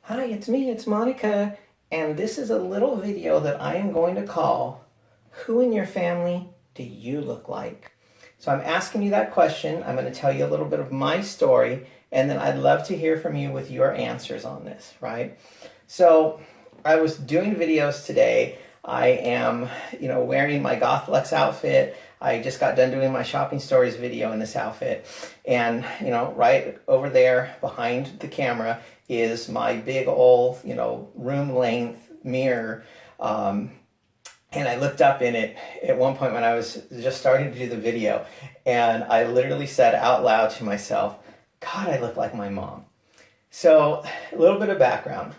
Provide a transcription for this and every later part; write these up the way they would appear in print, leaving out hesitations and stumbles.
Hi, it's me, it's Monica, and this is a little video that I am going to call Who in Your Family Do You Look Like? So I'm asking you that question. I'm going to tell you a little bit of my story, and then I'd love to hear from you with your answers on this, right? So I was doing videos today. I am, wearing my Gothlex outfit. I just got done doing my shopping stories video in this outfit. And, right over there behind the camera is my big old, room length mirror. And I looked up in it at one point when I was just starting to do the video, and I literally said out loud to myself, God, I look like my mom. So, a little bit of background.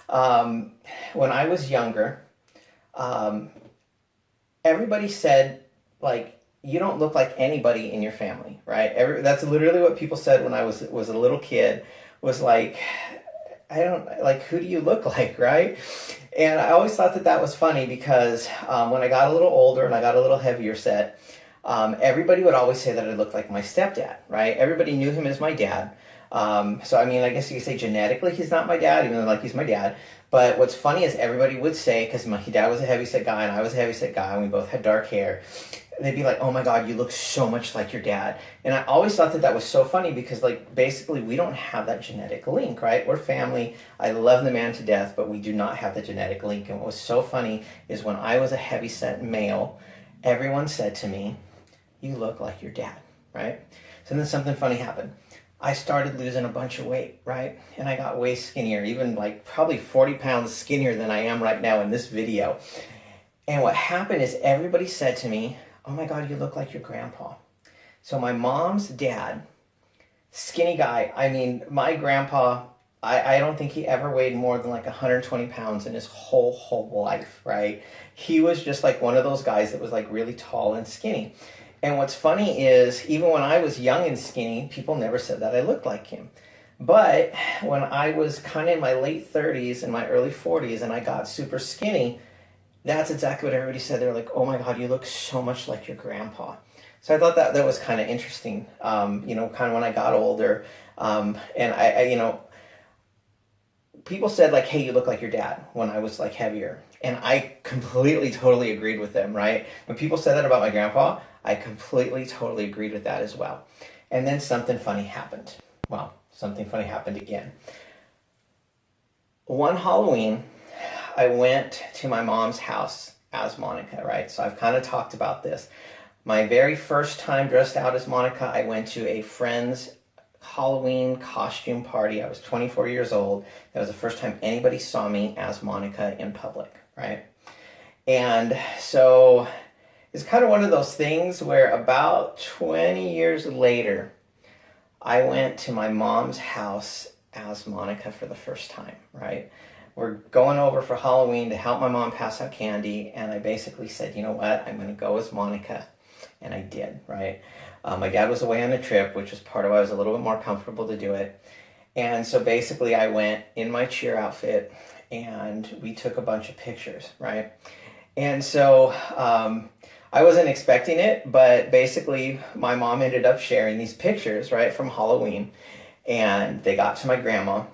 When I was younger, um, everybody said, like, you don't look like anybody in your family, right? That's literally what people said when I was a little kid, was like, I don't, like, who do you look like, right? And I always thought that that was funny because when I got a little older and I got a little heavier set, everybody would always say that I looked like my stepdad, right? Everybody knew him as my dad. So, I mean, I guess you could say genetically he's not my dad, even though, like, he's my dad. But what's funny is everybody would say, because my dad was a heavyset guy and I was a heavyset guy and we both had dark hair, they'd be like, oh my God, you look so much like your dad. And I always thought that that was so funny because, like, basically we don't have that genetic link, right? We're family. I love the man to death, but we do not have the genetic link. And what was so funny is when I was a heavyset male, everyone said to me, you look like your dad, right? So then something funny happened. I started losing a bunch of weight, right? And I got way skinnier, even like probably 40 pounds skinnier than I am right now in this video. And what happened is everybody said to me, oh my God, you look like your grandpa. So my mom's dad, skinny guy, I mean, my grandpa, I don't think he ever weighed more than like 120 pounds in his whole life, right? He was just like one of those guys that was like really tall and skinny. And what's funny is, even when I was young and skinny, people never said that I looked like him. But when I was kind of in my late 30s and my early 40s and I got super skinny, that's exactly what everybody said. They were like, oh my God, you look so much like your grandpa. So I thought that that was kind of interesting, kind of when I got older. And people said like, hey, you look like your dad when I was like heavier. And I completely, totally agreed with them, right? When people said that about my grandpa, I completely, totally agreed with that as well. And then something funny happened. Well, something funny happened again. One Halloween, I went to my mom's house as Monica, right? So I've kind of talked about this. My very first time dressed out as Monica, I went to a friend's Halloween costume party. I was 24 years old. That was the first time anybody saw me as Monica in public, right? And so it's kind of one of those things where about 20 years later, I went to my mom's house as Monica for the first time, right? We're going over for Halloween to help my mom pass out candy, and I basically said, you know what, I'm going to go as Monica. And I did, right? My dad was away on a trip, which was part of why I was a little bit more comfortable to do it. And so basically I went in my cheer outfit and we took a bunch of pictures, right? And so I wasn't expecting it, but basically my mom ended up sharing these pictures, right, from Halloween. And they got to my grandma,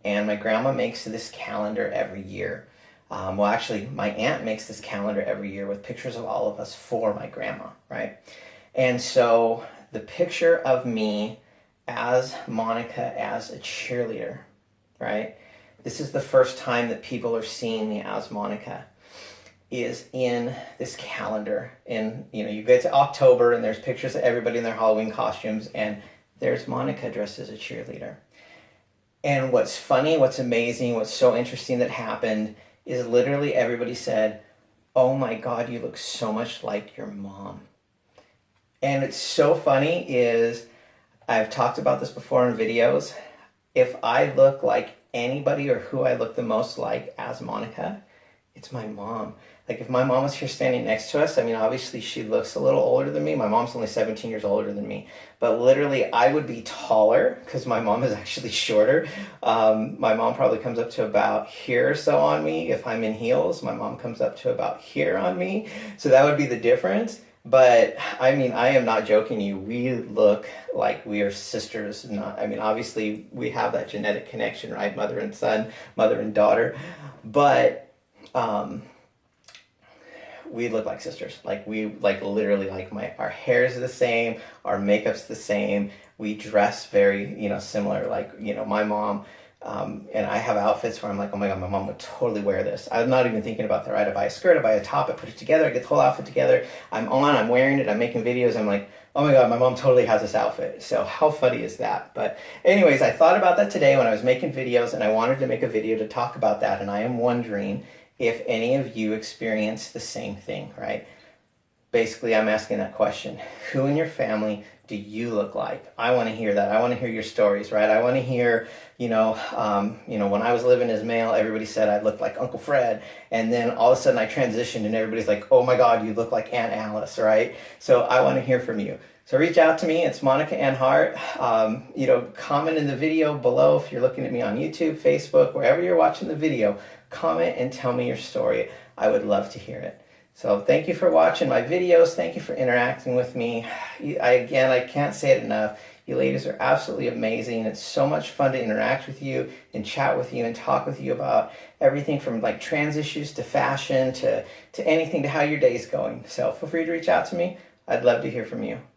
and my grandma makes this calendar every year. Well, actually, my aunt makes this calendar every year with pictures of all of us for my grandma, right? And so the picture of me as Monica as a cheerleader, right? This is the first time that people are seeing me as Monica, is in this calendar. And, you get to October and there's pictures of everybody in their Halloween costumes, and there's Monica dressed as a cheerleader. And what's funny, what's amazing, what's so interesting that happened is literally everybody said, oh my God, you look so much like your mom. And it's so funny is, I've talked about this before in videos, if I look like anybody or who I look the most like as Monica, it's my mom. Like, if my mom was here standing next to us, I mean, obviously she looks a little older than me. My mom's only 17 years older than me. But literally, I would be taller because my mom is actually shorter. My mom probably comes up to about here or so on me. If I'm in heels, my mom comes up to about here on me. So that would be the difference. But I mean, I am not joking you. We look like we are sisters. Not, I mean, obviously we have that genetic connection, right? Mother and son, mother and daughter. But um, we look like sisters. Like we like literally like my our hair is the same, our makeup's the same. We dress very, similar. Like, my mom and I have outfits where I'm like, oh my God, my mom would totally wear this. I'm not even thinking about that, right? I buy a skirt, I buy a top, I put it together, I get the whole outfit together. I'm wearing it, I'm making videos. I'm like, oh my God, my mom totally has this outfit. So how funny is that? But anyways, I thought about that today when I was making videos, and I wanted to make a video to talk about that. And I am wondering if any of you experience the same thing, right? Basically, I'm asking that question. Who in your family do you look like? I want to hear that. I want to hear your stories, right? I want to hear, when I was living as male, everybody said I looked like Uncle Fred. And then all of a sudden I transitioned and everybody's like, oh my God, you look like Aunt Alice, right? So I want to hear from you. So reach out to me. It's Monica Ann Hart. Comment in the video below if you're looking at me on YouTube, Facebook, wherever you're watching the video. Comment and tell me your story. I would love to hear it. So thank you for watching my videos. Thank you for interacting with me. I can't say it enough. You ladies are absolutely amazing. It's so much fun to interact with you and chat with you and talk with you about everything from like trans issues to fashion to anything to how your day's going. So feel free to reach out to me. I'd love to hear from you.